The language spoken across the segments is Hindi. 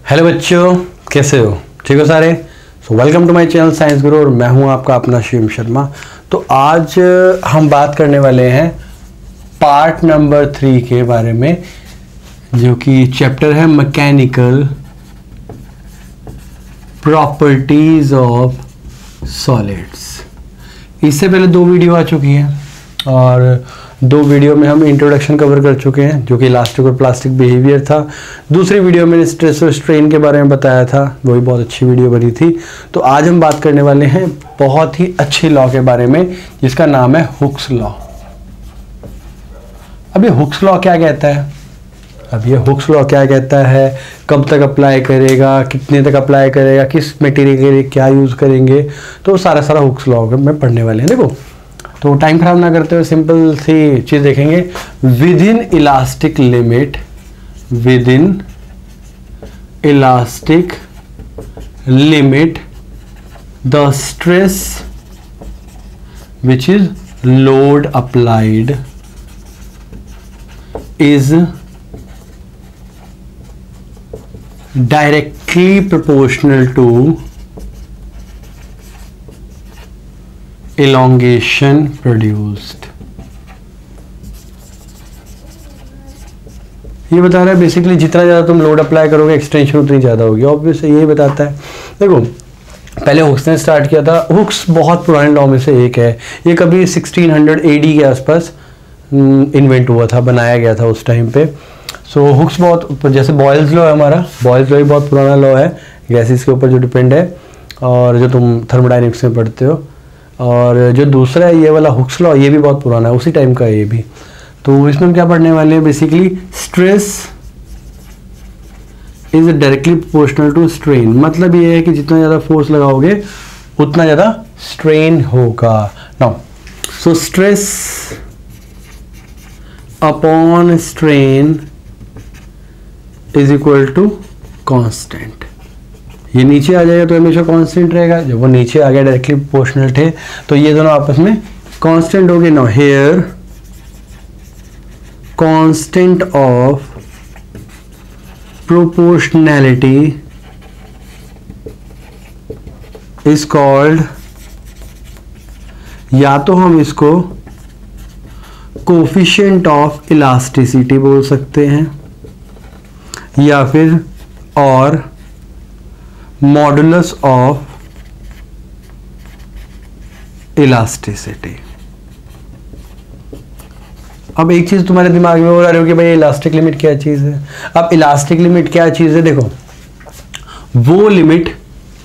हेलो बच्चों, कैसे हो? ठीक हो सारे? So welcome to my channel science Guru और मैं हूं आपका अपना शिव शर्मा। तो आज हम बात करने वाले हैं पार्ट नंबर 3 के बारे में, जो कि चैप्टर है मैकेनिकल प्रॉपर्टीज ऑफ सॉलिड्स। इससे पहले 2 वीडियो आ चुकी हैं और 2 वीडियो में हम इंट्रोडक्शन कवर कर चुके हैं, जो कि इलास्टिक और प्लास्टिक बिहेवियर था। दूसरी वीडियो में स्ट्रेस और स्ट्रेन के बारे में बताया था, वो भी बहुत अच्छी वीडियो बनी थी। तो आज हम बात करने वाले हैं बहुत ही अच्छे लॉ के बारे में, जिसका नाम है हुक्स लॉ। अब ये हुक्स लॉ क्या कहता है? कब तक अप्लाई करेगा, कितने तक अप्लाई करेगा, किस मटेरियल के लिए क्या यूज करेंगे, तो सारा हुक्स लॉ में पढ़ने वाले हैं। देखो, तो टाइम खराब ना करते हुए सिंपल सी चीज देखेंगे। With in elastic limit the stress which is load applied is directly proportional to elongation produced। ये बता रहा है बेसिकली जितना ज़्यादा तुम लोड अप्लाई करोगे एक्सटेंशन उतनी ज़्यादा होगी। ऑब्वियस यही बताता है। देखो, पहले हुक्स ने स्टार्ट किया था। हुक्स बहुत पुराने लॉ में से एक है। ये कभी 1600 AD के आसपास इन्वेंट हुआ था, बनाया गया था उस टाइम पे। सो हुक्स बहुत, जैसे बॉयल्स लॉ है हमारा, बॉयल्स लॉ भी बहुत पुराना लॉ है, गैसेस के ऊपर जो डिपेंड है और जो तुम थर्मोडायनेमिक्स में पढ़ते हो। और जो दूसरा है ये वाला हुक्स लॉ, ये भी बहुत पुराना है, उसी टाइम का है ये भी। तो इसमें हम क्या पढ़ने वाले हैं? Basically stress is directly proportional to strain. मतलब ये है कि जितना ज़्यादा फोर्स लगाओगे उतना ज़्यादा स्ट्रेन होगा। Now so stress upon strain is equal to constant. ये नीचे आ जाएगा तो हमेशा कांस्टेंट रहेगा। जब वो नीचे आ गया डायरेक्टली प्रोपोर्शनल थे तो ये दोनों आपस में कांस्टेंट हो गए। Now here constant of proportionality is called, या तो हम इसको कोफिशिएंट ऑफ इलास्टिसिटी बोल सकते हैं, या फिर और मॉडुलस ऑफ इलास्टिसिटी। अब एक चीज तुम्हारे दिमाग में हो रही हो कि भाई इलास्टिक लिमिट क्या चीज है। अब इलास्टिक लिमिट क्या चीज है? देखो, वो लिमिट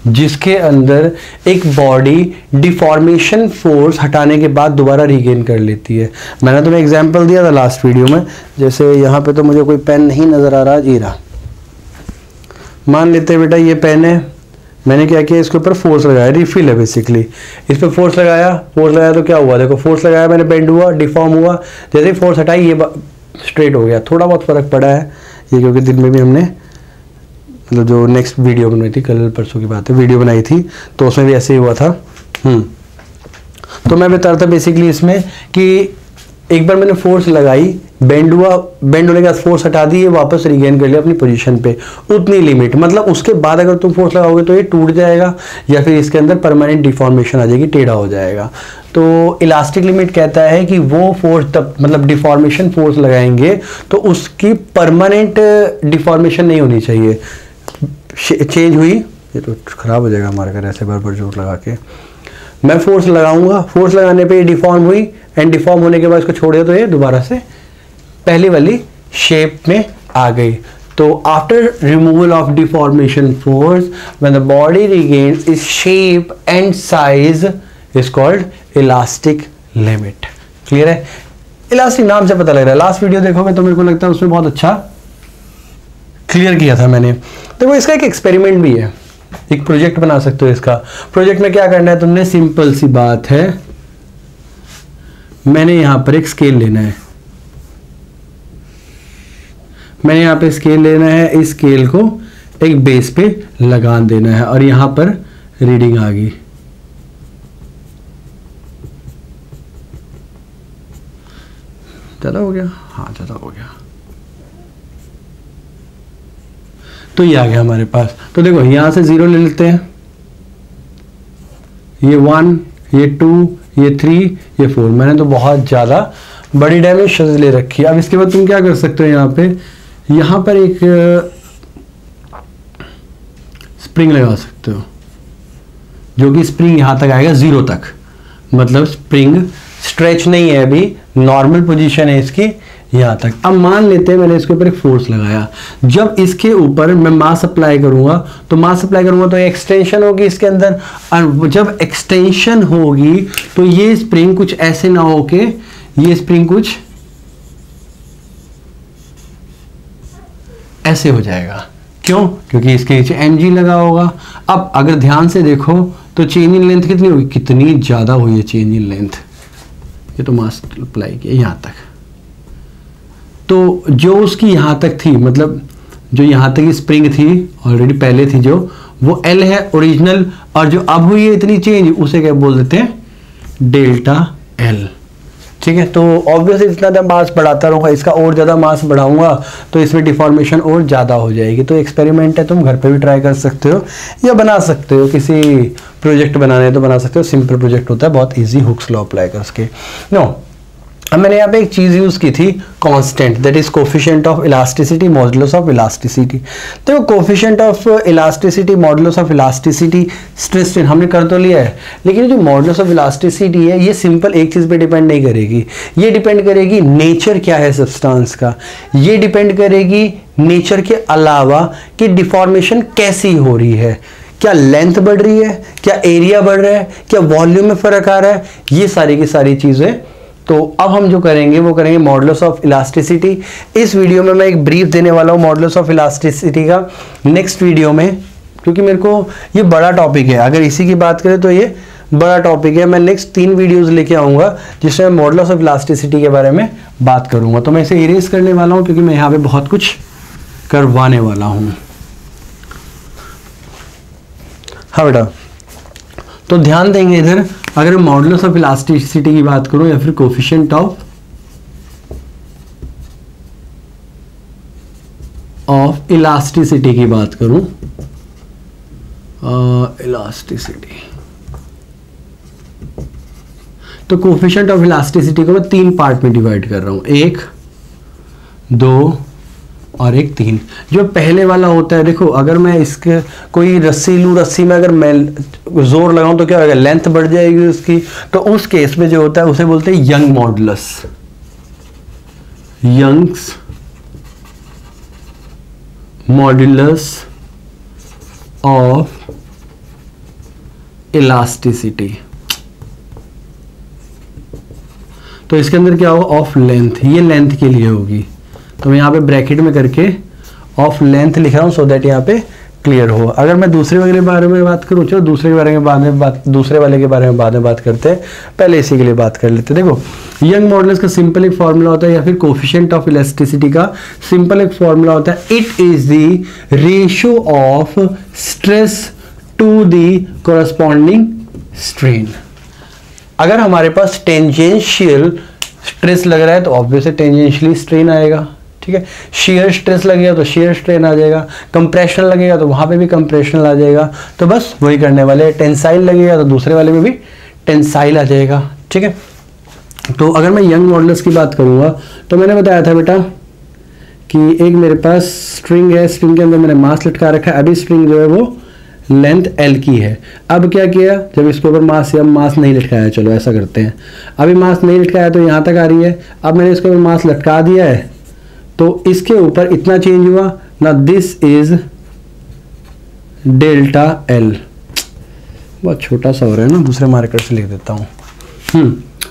जिसके अंदर एक बॉडी डिफॉर्मेशन फोर्स हटाने के बाद दोबारा रीगेन कर लेती है। मैंने तुम्हें एग्जांपल दिया था लास्ट वीडियो में। जैसे यहाँ पे तो मुझे कोई पेन नहीं नज़र आ रहा, जी रहा। मान लेते हैं बेटा ये पेन है, मैंने क्या किया, इसके ऊपर फोर्स लगाया, रिफिल है बेसिकली। इस पर फोर्स लगाया तो क्या हुआ? देखो, फोर्स लगाया मैंने, बेंड हुआ, डिफॉर्म हुआ। जैसे ही फोर्स हटाई ये स्ट्रेट हो गया। थोड़ा बहुत फर्क पड़ा है ये, क्योंकि दिन में भी हमने मतलब जो नेक्स्ट वीडियो बनाई थी, कल परसों की बात है, वीडियो बनाई थी, तो उसमें भी ऐसे ही हुआ था। तो मैं बता रहा था बेसिकली इसमें कि एक बार मैंने फोर्स लगाई, बेंड हुआ, बेंड होने के बाद फोर्स हटा दी, ये वापस रिगेन कर लिया अपनी पोजीशन पे, उतनी लिमिट। मतलब उसके बाद अगर तुम फोर्स लगाओगे तो ये टूट जाएगा, या फिर इसके अंदर परमानेंट डिफॉर्मेशन आ जाएगी, टेढ़ा हो जाएगा। तो इलास्टिक लिमिट कहता है कि वो फोर्स तब, मतलब डिफॉर्मेशन फोर्स लगाएंगे तो उसकी परमानेंट डिफॉर्मेशन नहीं होनी चाहिए। चेंज हुई, ये तो खराब हो जाएगा हमारे घर ऐसे बार जोर लगा के। मैं फोर्स लगाऊंगा, फोर्स लगाने पे ये डिफॉर्म हुई, एंड डिफॉर्म होने के बाद इसको छोड़ दिया तो ये दोबारा से पहली वाली शेप में आ गई। तो after removal of deformation force when the body regains its shape and size is called elastic limit. Clear है? इलास्टिक नाम से पता लग रहा है। लास्ट वीडियो देखोगे तो मेरे को लगता है उसमें बहुत अच्छा क्लियर किया था मैंने। देखो, इसका एक एक्सपेरिमेंट भी है, एक प्रोजेक्ट बना सकते हो इसका। प्रोजेक्ट में क्या करना है तुमने? सिंपल सी बात है, मैंने यहां पर एक स्केल लेना है, इस स्केल को एक बेस पे लगा देना है और यहां पर रीडिंग आ गई। ज़्यादा हो गया? हाँ, ज़्यादा हो गया। तो ये आ गया हमारे पास। तो देखो यहां से 0 ले लेते हैं, ये 1, ये 2, ये 3, ये 4। मैंने तो बहुत ज़्यादा बड़ी डायमेंशन ले रखी है। अब इसके बाद तुम क्या कर सकते हो, यहाँ पर एक स्प्रिंग लगा सकते हो, जो कि स्प्रिंग यहाँ तक आएगा 0 तक, मतलब स्प्रिंग स्ट्रेच नहीं है, अभी नॉर्मल पोजीशन है इसकी यहाँ तक। अब मान लेते हैं मैंने इसके ऊपर एक फोर्स लगाया, जब इसके ऊपर मैं मास अप्लाई करूंगा तो एक्सटेंशन होगी इसके अंदर, और जब एक्सटेंशन होगी तो ये स्प्रिंग कुछ ऐसे ना हो के ये स्प्रिंग कुछ ऐसे हो जाएगा। क्यों? क्योंकि इसके नीचे mg लगा होगा। अब अगर ध्यान से देखो तो चेंज इन लेंथ कितनी होगी, कितनी ज्यादा हुई है चेंज इन लेंथ। ये तो मास अप्लाई किया यहां तक, तो जो उसकी यहां तक थी, मतलब जो यहां तक स्प्रिंग थी ऑलरेडी पहले थी जो, वो L है ओरिजिनल, और जो अब हुई है इतनी चेंज उसे क्या बोल देते हैं, डेल्टा L। ठीक है, तो ऑब्वियसली जितना मैं मास बढ़ाता रहूँगा, इसका और ज़्यादा मास बढ़ाऊंगा तो इसमें डिफॉर्मेशन और ज़्यादा हो जाएगी। तो एक्सपेरिमेंट है, तुम घर पे भी ट्राई कर सकते हो या बना सकते हो, किसी प्रोजेक्ट बनाने तो बना सकते हो। सिंपल प्रोजेक्ट होता है, बहुत इजी, हुक्स लॉ अप्लाई करके। नो, अब मैंने यहाँ पे एक चीज़ यूज़ की थी, constant, that is coefficient of elasticity, modulus of elasticity. तो coefficient of elasticity, modulus of elasticity, stress strain हमने कर तो लिया है, लेकिन जो मॉडुलस ऑफ इलास्टिसिटी है ये सिंपल एक चीज़ पे डिपेंड नहीं करेगी, ये डिपेंड करेगी नेचर क्या है सब्सटेंस का, ये डिपेंड करेगी नेचर के अलावा कि डिफॉर्मेशन कैसी हो रही है, क्या लेंथ बढ़ रही है, क्या एरिया बढ़ रहा है, क्या वॉल्यूम में फर्क आ रहा है, ये सारी की सारी चीज़ें। तो अब हम जो करेंगे वो करेंगे मॉडुलस ऑफ इलास्टिसिटी। इस वीडियो में मैं एक ब्रीफ देने वाला हूँ मॉडुलस ऑफ इलास्टिसिटी का। नेक्स्ट वीडियो में, क्योंकि मेरे को ये बड़ा टॉपिक है, अगर इसी की बात करें तो ये बड़ा टॉपिक है, मैं नेक्स्ट 3 वीडियोस लेके आऊँगा जिसमें मैं मॉडुलस ऑफ इलास्टिसिटी के बारे में बात करूँगा। तो मैं इसे इरेज करने वाला हूँ क्योंकि मैं यहाँ पर बहुत कुछ करवाने वाला हूँ। हाँ बेटा, तो ध्यान देंगे इधर, अगर मैं मॉडुलस ऑफ इलास्टिसिटी की बात करूं या फिर कोफिशिएंट ऑफ इलास्टिसिटी की बात करूं, इलास्टिसिटी, तो कोफिशिएंट ऑफ इलास्टिसिटी को मैं 3 पार्ट में डिवाइड कर रहा हूं, 1, 2 और 1, 3। जो पहले वाला होता है, देखो अगर मैं इसके कोई रस्सी लूँ, रस्सी में अगर मैं जोर लगाऊं तो क्या होगा, लेंथ बढ़ जाएगी उसकी। तो उस केस में जो होता है उसे बोलते हैं Young modulus, Young's modulus of elasticity. तो इसके अंदर क्या होगा, ऑफ लेंथ, ये लेंथ के लिए होगी, तो मैं यहाँ पे ब्रैकेट में करके ऑफ लेंथ लिख रहा हूँ सो दैट यहाँ पे क्लियर हो। अगर मैं दूसरे वाले के बारे में बात करूँ, चलो दूसरे वाले के बारे में बाद में बात करते हैं, पहले इसी के लिए बात कर लेते हैं। देखो यंग मॉडुलस का सिंपल एक फॉर्मूला होता है, या फिर कोफिशिएंट ऑफ इलास्टिसिटी का सिंपल एक फॉर्मूला होता है, it is the ratio of stress to the corresponding strain. अगर हमारे पास टेंजेंशियल स्ट्रेस लग रहा है तो ऑब्वियसली टेंजेंशियली स्ट्रेन आएगा, ठीक है। शेयर स्ट्रेस लगेगा तो शेयर स्ट्रेन आ जाएगा, कंप्रेशन लगेगा तो वहां पे भी कंप्रेशनल आ जाएगा। तो बस वही करने वाले, टेंसाइल लगेगा तो दूसरे वाले में भी टेंसाइल आ जाएगा, ठीक है। तो अगर मैं यंग मॉडुलस की बात करूंगा तो मैंने बताया था बेटा कि एक मेरे पास स्ट्रिंग है, स्ट्रिंग के अंदर मैंने मास लटका रखा है। अभी स्ट्रिंग जो है वो लेंथ L की है। अब क्या किया, जब इसके ऊपर मास या मास नहीं लटकाया, चलो ऐसा करते हैं, अभी मास नहीं लटकाया तो यहाँ तक आ रही है। अब मैंने इसके ऊपर मास लटका दिया है तो इसके ऊपर इतना चेंज हुआ ना, दिस इज डेल्टा L। बहुत छोटा सा हो रहा है ना, दूसरे मार्कर से लिख देता हूँ।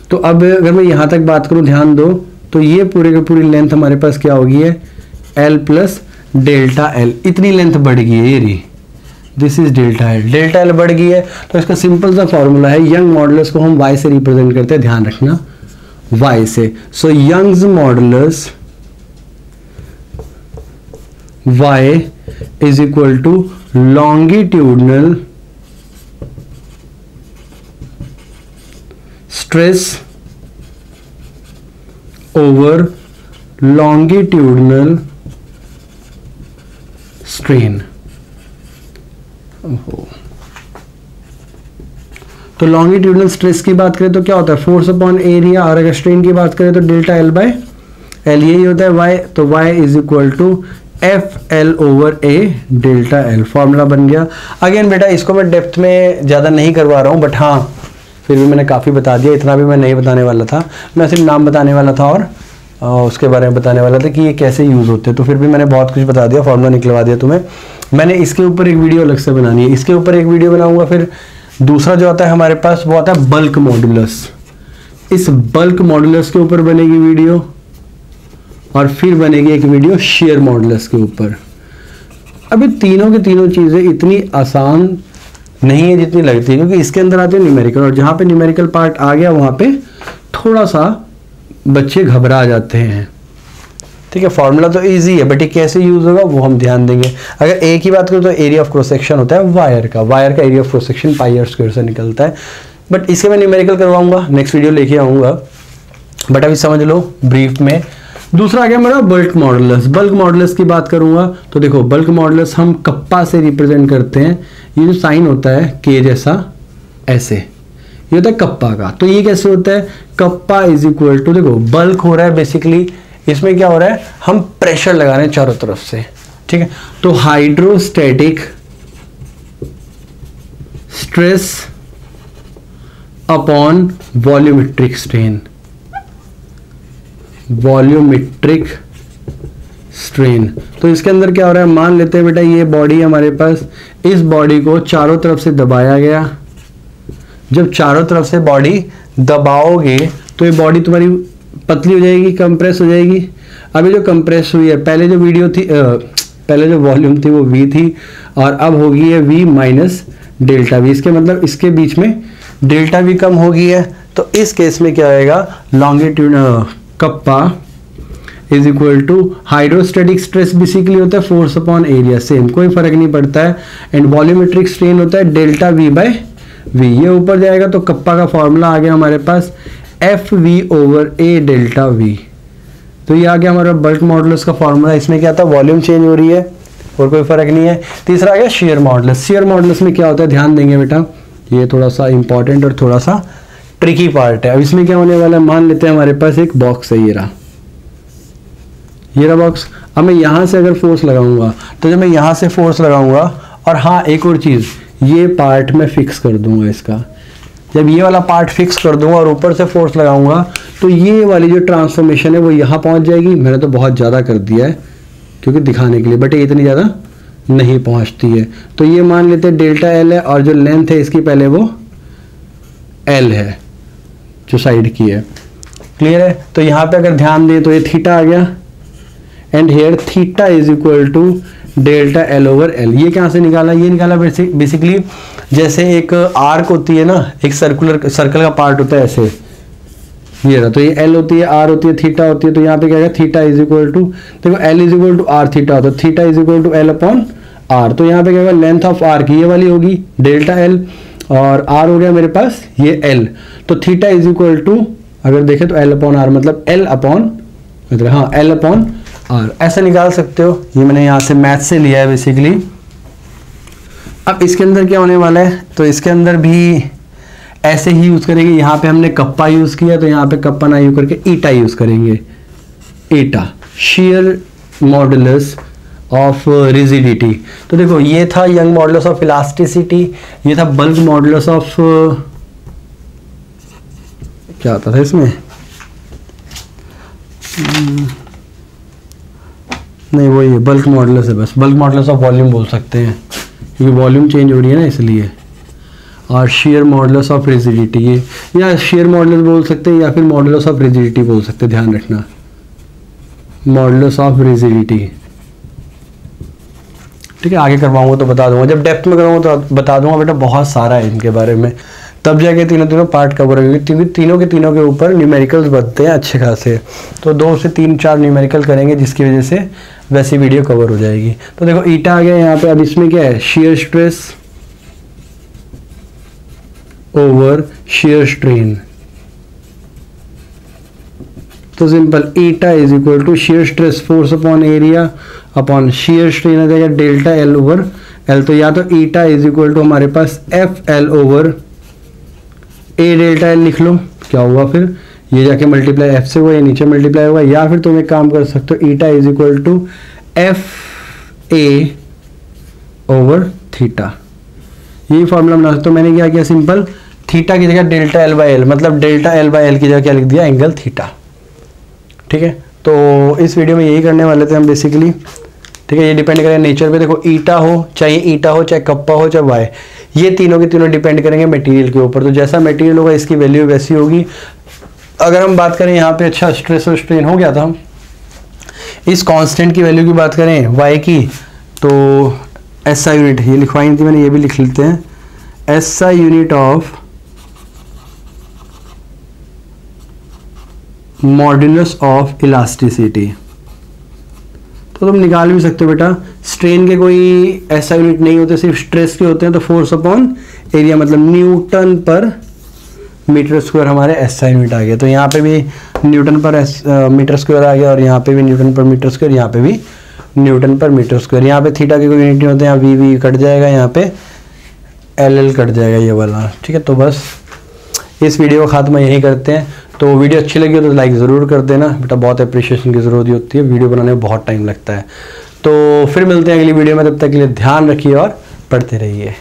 तो अब अगर मैं यहाँ तक बात करूँ, ध्यान दो, तो ये पूरे की पूरी लेंथ हमारे पास क्या होगी है, L प्लस डेल्टा L। इतनी लेंथ बढ़ गई है, ये रही, this is delta L। Delta L बढ़ गई है तो इसका सिंपल सा फॉर्मूला है, यंग मॉडुलस को हम y से रिप्रेजेंट करते हैं, ध्यान रखना y से। So Young's modulus y is equal to longitudinal stress over longitudinal strain. तो लॉन्गिट्यूडनल स्ट्रेस की बात करें तो क्या होता है, फोर्स अपॉन एरिया, और अगर स्ट्रेन की बात करें तो डेल्टा एल बाय एल, यही होता है वाई। तो Y is equal to F L over A delta L, formula बन गया। अगेन बेटा इसको मैं डेप्थ में ज़्यादा नहीं करवा रहा हूँ, बट हाँ फिर भी मैंने काफ़ी बता दिया, इतना भी मैं नहीं बताने वाला था, मैं सिर्फ नाम बताने वाला था और उसके बारे में बताने वाला था कि ये कैसे यूज़ होते हैं। तो फिर भी मैंने बहुत कुछ बता दिया, फॉर्मूला निकलवा दिया तुम्हें। मैंने इसके ऊपर एक वीडियो अलग से बनानी है, इसके ऊपर एक वीडियो बनाऊंगा। फिर दूसरा जो आता है हमारे पास वो आता है बल्क मॉडुलस, इस बल्क मॉडुलस के ऊपर बनेगी वीडियो, और फिर बनेगी एक वीडियो शेयर मॉडुलस के ऊपर। अभी तीनों की तीनों चीज़ें इतनी आसान नहीं है जितनी लगती है, क्योंकि इसके अंदर आते हैं न्यूमेरिकल, और जहाँ पे न्यूमेरिकल पार्ट आ गया वहाँ पे थोड़ा सा बच्चे घबरा जाते हैं। ठीक है, फॉर्मूला तो इजी है, बट ये कैसे यूज होगा वो हम ध्यान देंगे। अगर ए की बात करें तो एरिया ऑफ क्रॉस सेक्शन होता है वायर का area of cross section pi r square से निकलता है, बट इसके मैं न्यूमेरिकल करवाऊंगा, नेक्स्ट वीडियो लेके आऊंगा। बट अभी समझ लो ब्रीफ में। दूसरा आ गया मेरा बल्क मॉडुलस। बल्क मॉडुलस की बात करूंगा तो देखो, बल्क मॉडुलस हम कप्पा से रिप्रेजेंट करते हैं। ये जो साइन होता है के जैसा, ऐसे, ये होता है कप्पा का। तो ये कैसे होता है, कप्पा इज इक्वल टू, देखो बल्क हो रहा है बेसिकली, इसमें क्या हो रहा है, हम प्रेशर लगा रहे हैं चारों तरफ से। ठीक है, तो hydrostatic stress upon volumetric strain, volumetric strain. तो इसके अंदर क्या हो रहा है, मान लेते हैं बेटा ये बॉडी है हमारे पास, इस बॉडी को चारों तरफ से दबाया गया। जब चारों तरफ से बॉडी दबाओगे तो ये बॉडी तुम्हारी पतली हो जाएगी, कंप्रेस हो जाएगी। अभी जो कंप्रेस हुई है, पहले जो वीडियो थी, पहले जो वॉल्यूम थी वो V थी, और अब होगी है V माइनस डेल्टा V। इसके मतलब इसके बीच में डेल्टा V कम हो गई है। तो इस केस में क्या आएगा, longitude kappa is equal to hydrostatic stress basically होता है फोर्स अपॉन एरिया, सेम कोई फर्क नहीं पड़ता है, एंड वॉल्यूमेट्रिक स्ट्रेन होता है डेल्टा V बाय V। ये ऊपर जाएगा तो कप्पा का फॉर्मूला आ गया हमारे पास F V over A delta V। तो ये आ गया हमारा बल्क मॉडुलस का फॉर्मूला। इसमें क्या था, वॉल्यूम चेंज हो रही है और कोई फर्क नहीं है। तीसरा आ गया शेयर मॉडुलस। शेयर मॉडुलस में क्या होता है, ध्यान देंगे बेटा, ये थोड़ा सा इंपॉर्टेंट और थोड़ा सा ट्रिकी पार्ट है। अब इसमें क्या होने वाला है, मान लेते हैं हमारे पास एक बॉक्स है, ये रहा बॉक्स। अब मैं यहाँ से अगर फोर्स लगाऊंगा तो जब मैं यहाँ से फोर्स लगाऊंगा, और हाँ एक और चीज़, ये पार्ट मैं फिक्स कर दूंगा इसका। जब ये वाला पार्ट फिक्स कर दूंगा और ऊपर से फोर्स लगाऊंगा तो ये वाली जो ट्रांसफॉर्मेशन है वो यहाँ पहुँच जाएगी। मैंने तो बहुत ज़्यादा कर दिया है क्योंकि दिखाने के लिए, बट ये इतनी ज़्यादा नहीं पहुँचती है। तो ये मान लेते हैं डेल्टा एल है, और जो लेंथ है इसकी पहले वो एल है जो साइड की है। क्लियर है, तो यहाँ पे अगर ध्यान दें तो ये थीटा आ गया, and here theta is equal to delta L over L. ये कहाँ से निकाला, ये निकाला बेसिकली जैसे एक आर्क होती है ना, एक सर्कल का पार्ट होता है ऐसे, ये रहा। तो ये एल होती है, आर होती है, थीटा होती है। तो यहाँ पे क्या है, थीटा इज इक्वल टू, देखो L is equal to r theta होता है, theta is equal to L upon r. तो यहाँ पे क्या होगा, लेंथ ऑफ आर की ये वाली होगी डेल्टा एल, और आर हो गया मेरे पास ये एल। तो थीटा इज इक्वल टू, अगर देखें तो एल अपॉन आर, मतलब एल अपॉन, मतलब हाँ एल अपॉन आर, ऐसा निकाल सकते हो। ये मैंने यहाँ से मैथ से लिया है बेसिकली। अब इसके अंदर क्या होने वाला है, तो इसके अंदर भी ऐसे ही यूज करेंगे। यहाँ पे हमने कप्पा यूज किया तो यहाँ पे कप्पा ना यूज करके ईटा यूज करेंगे। ईटा शेयर मॉडुलस ऑफ रिजिडिटी। तो देखो ये था यंग मॉडुलस ऑफ इलास्टिसिटी, ये था बल्क मॉडुलस ऑफ, क्या आता था इसमें, नहीं वो ये बल्क मॉडुलस है, बस बल्क मॉडुलस ऑफ वॉल्यूम बोल सकते हैं क्योंकि वॉल्यूम चेंज हो रही है ना इसलिए। और शेयर मॉडुलस ऑफ रिजिडिटी, ये या शेयर मॉडुलस बोल सकते हैं या फिर मॉडुलस ऑफ रिजिडिटी बोल सकते हैं, ध्यान रखना, मॉडुलस ऑफ रिजिडिटी। ठीक है, आगे करवाऊंगा तो बता दूंगा, जब डेप्थ में करूँगा तो बता दूंगा बेटा, बहुत सारा है इनके बारे में, तब जाके तीनों पार्ट कवर होगी। तीनों के ऊपर न्यूमेरिकल्स बनते हैं अच्छे खासे, तो 2 से 3-4 न्यूमेरिकल करेंगे जिसकी वजह से वैसी वीडियो कवर हो जाएगी। तो देखो ईटा आ गया यहाँ पे। अब इसमें क्या है, shear stress over shear strain. तो simple, eta is equal to shear stress force upon area, upon shear strain आ जाएगा डेल्टा एल ओवर एल, तो या तो ईटा इज इक्वल टू हमारे पास F L over A delta L लिख लो, क्या हुआ फिर ये जाके मल्टीप्लाई एफ से हुआ, ये नीचे मल्टीप्लाई होगा, या फिर तुम एक काम कर सकते हो eta is equal to F A over theta, यही फॉर्मूला बना सकते हो। मैंने क्या किया सिंपल, थीटा की जगह डेल्टा एल बाई एल, मतलब डेल्टा एल बाई एल की जगह क्या लिख दिया, एंगल थीटा। ठीक है, तो इस वीडियो में यही करने वाले थे हम बेसिकली। ठीक है, ये डिपेंड करेगा नेचर पे, देखो ईटा हो चाहे ईटा हो चाहे कप्पा हो चाहे वाई, ये तीनों के तीनों डिपेंड करेंगे मटेरियल के ऊपर, तो जैसा मटेरियल होगा इसकी वैल्यू वैसी होगी। अगर हम बात करें यहाँ पे, अच्छा स्ट्रेस और स्ट्रेन हो गया था, इस कांस्टेंट की वैल्यू की बात करें वाई की, तो एसआई यूनिट ये लिखवाई नहीं थी मैंने, ये भी लिख लेते हैं, SI unit of modulus of elasticity, तो तुम निकाल भी सकते हो बेटा। स्ट्रेन के कोई ऐसा यूनिट नहीं होते, सिर्फ स्ट्रेस के होते हैं, तो फोर्स अपॉन एरिया मतलब न्यूटन पर मीटर स्क्वायर हमारे एसआई यूनिट आ गया। तो यहाँ पे भी न्यूटन पर मीटर स्क्वायर आ गया, और यहाँ पे भी न्यूटन पर मीटर स्क्वायर, यहाँ पे भी न्यूटन पर मीटर स्क्वायर। यहाँ पे थीटा के कोई यूनिट नहीं होते, यहाँ वी कट जाएगा, यहाँ पे एल कट जाएगा ये वाला। ठीक है, तो बस इस वीडियो का खात्मा यही करते हैं। तो वीडियो अच्छी लगी हो तो लाइक ज़रूर कर देना बेटा, बहुत अप्रिशिएशन की ज़रूरत होती है, वीडियो बनाने में बहुत टाइम लगता है। तो फिर मिलते हैं अगली वीडियो में, तब तक के लिए ध्यान रखिए और पढ़ते रहिए।